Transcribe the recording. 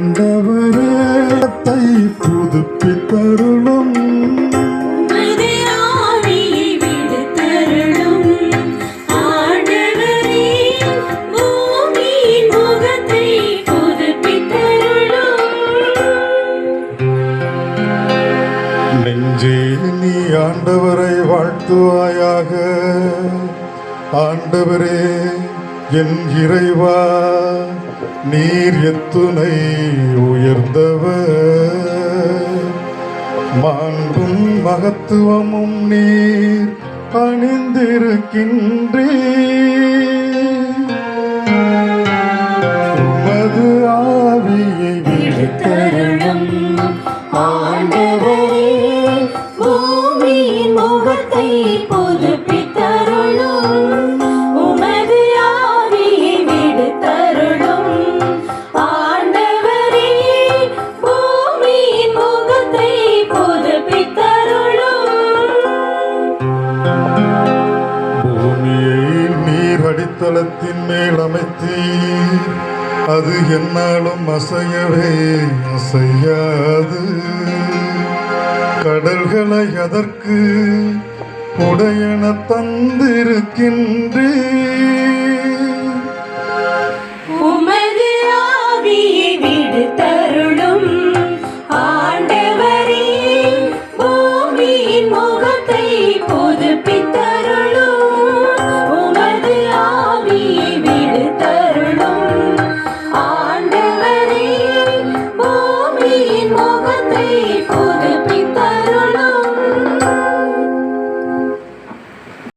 ஆண்டவரத்தை புதுப்பித்தருளும் நெஞ்சே நீ ஆண்டவரை வாழ்த்துவாயாக. ஆண்டவரே என் இறைவா, நீர் எத்துணை உயர்ந்தவர், மாண்பும் மகத்துவமும் நீர் அணிந்திருக்கின்றீர். உமது ஆவியை விடுத்தருளும் ஆண்டவரே, பூமியின் முகத்தை புதுப்பித்தருளும். உமது ஆவியை விடுத்தருளும். ஆண்டவரே, பூமியின் முகத்தை புதுப்பித்தருளும். பூமியை நீர் அடித்தளத்தின் மேல் அமைத்தீர், அது என்னாலும் அசையவே அசையாது. கடல்களை அதற்கு உடையன தந்திருக்கின்றீர்.